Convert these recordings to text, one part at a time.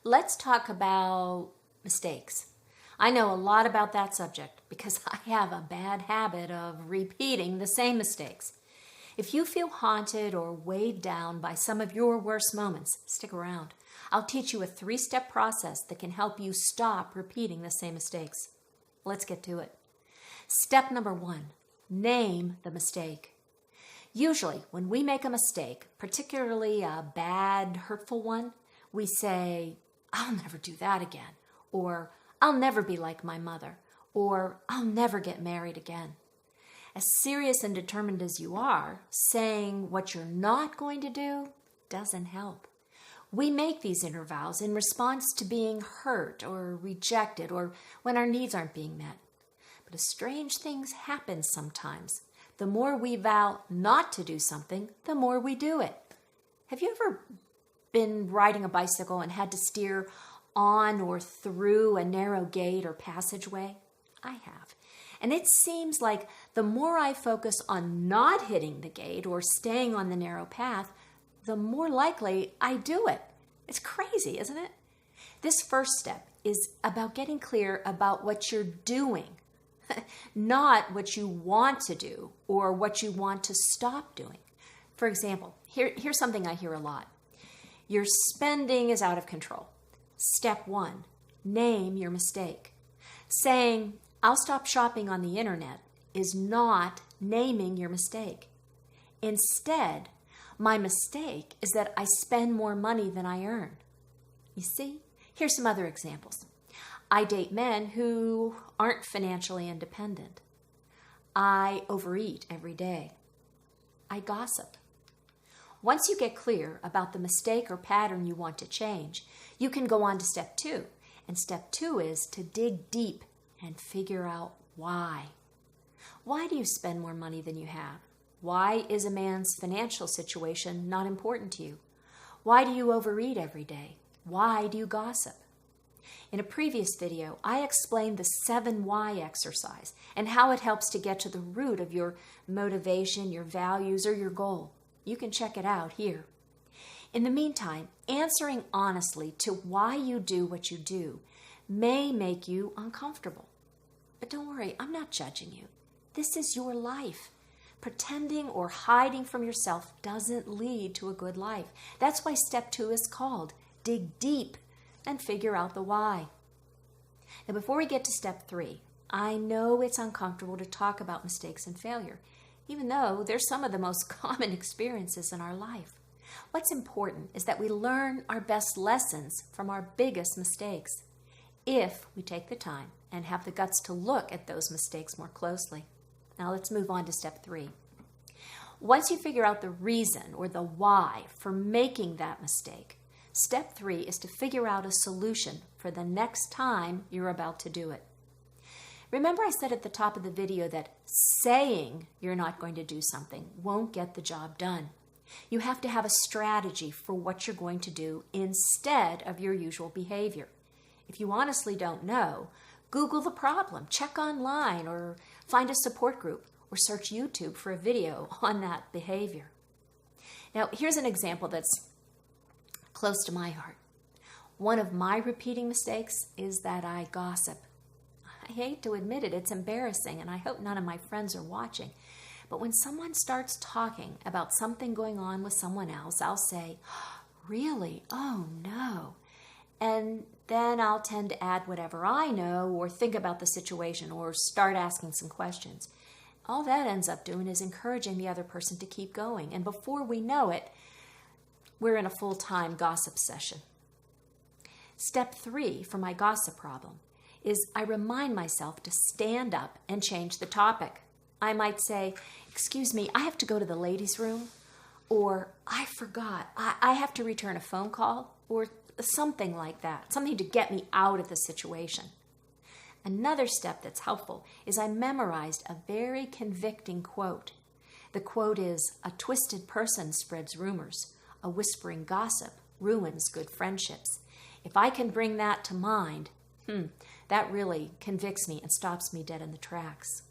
Let's talk about mistakes. I know a lot about that subject because I have a bad habit of repeating the same mistakes. If you feel haunted or weighed down by some of your worst moments, stick around. I'll teach you a 3-step process that can help you stop repeating the same mistakes. Let's get to it. Step number 1, name the mistake. Usually, when we make a mistake, particularly a bad, hurtful one, we say, "I'll never do that again," or "I'll never be like my mother," or "I'll never get married again." As serious and determined as you are, saying what you're not going to do doesn't help. We make these inner vows in response to being hurt or rejected or when our needs aren't being met. But a strange things happen sometimes. The more we vow not to do something, the more we do it. Have you ever been riding a bicycle and had to steer on or through a narrow gate or passageway? I have. And it seems like the more I focus on not hitting the gate or staying on the narrow path, the more likely I do it. It's crazy, isn't it? This first step is about getting clear about what you're doing, not what you want to do or what you want to stop doing. For example, here's something I hear a lot. Your spending is out of control. Step 1, name your mistake. Saying, "I'll stop shopping on the internet" is not naming your mistake. Instead, my mistake is that I spend more money than I earn. You see? Here's some other examples. I date men who aren't financially independent. I overeat every day. I gossip. Once you get clear about the mistake or pattern you want to change, you can go on to step 2. And step 2 is to dig deep and figure out why. Why do you spend more money than you have? Why is a man's financial situation not important to you? Why do you overeat every day? Why do you gossip? In a previous video, I explained the 7 why exercise and how it helps to get to the root of your motivation, your values, or your goal. You can check it out here. In the meantime, answering honestly to why you do what you do may make you uncomfortable. But don't worry, I'm not judging you. This is your life. Pretending or hiding from yourself doesn't lead to a good life. That's why step 2 is called dig deep and figure out the why. Now, before we get to step 3, I know it's uncomfortable to talk about mistakes and failure, even though they're some of the most common experiences in our life. What's important is that we learn our best lessons from our biggest mistakes, if we take the time and have the guts to look at those mistakes more closely. Now let's move on to step 3. Once you figure out the reason or the why for making that mistake, step 3 is to figure out a solution for the next time you're about to do it. Remember I said at the top of the video that saying you're not going to do something won't get the job done. You have to have a strategy for what you're going to do instead of your usual behavior. If you honestly don't know, Google the problem, check online, or find a support group, or search YouTube for a video on that behavior. Now, here's an example that's close to my heart. One of my repeating mistakes is that I gossip. I hate to admit it, it's embarrassing, and I hope none of my friends are watching. But when someone starts talking about something going on with someone else, I'll say, "Really? Oh, no." And then I'll tend to add whatever I know or think about the situation or start asking some questions. All that ends up doing is encouraging the other person to keep going. And before we know it, we're in a full-time gossip session. Step 3 for my gossip problem is I remind myself to stand up and change the topic. I might say, "Excuse me, I have to go to the ladies' room," or "I forgot, I have to return a phone call," or something like that, something to get me out of the situation. Another step that's helpful is I memorized a very convicting quote. The quote is, "A twisted person spreads rumors. A whispering gossip ruins good friendships." If I can bring that to mind, that really convicts me and stops me dead in the tracks.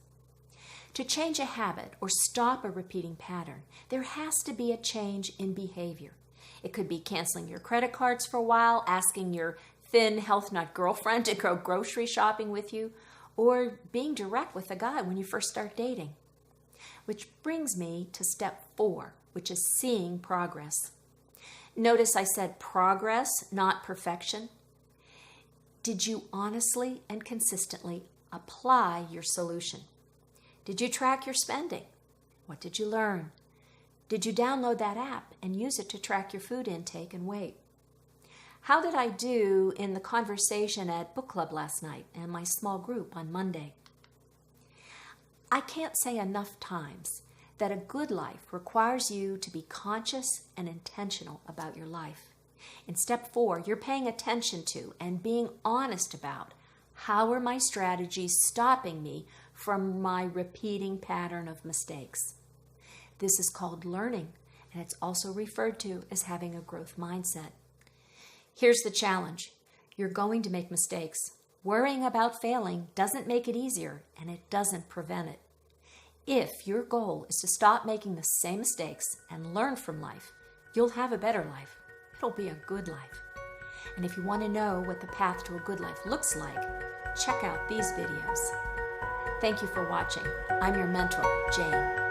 To change a habit or stop a repeating pattern, there has to be a change in behavior. It could be canceling your credit cards for a while, asking your thin health nut girlfriend to go grocery shopping with you, or being direct with a guy when you first start dating. Which brings me to step 4, which is seeing progress. Notice I said progress, not perfection. Did you honestly and consistently apply your solution? Did you track your spending? What did you learn? Did you download that app and use it to track your food intake and weight? How did I do in the conversation at book club last night and my small group on Monday? I can't say enough times that a good life requires you to be conscious and intentional about your life. In step 4, you're paying attention to and being honest about how are my strategies stopping me from my repeating pattern of mistakes. This is called learning, and it's also referred to as having a growth mindset. Here's the challenge. You're going to make mistakes. Worrying about failing doesn't make it easier, and it doesn't prevent it. If your goal is to stop making the same mistakes and learn from life, you'll have a better life. It'll be a good life. And if you want to know what the path to a good life looks like, check out these videos. Thank you for watching. I'm your mentor, Jane.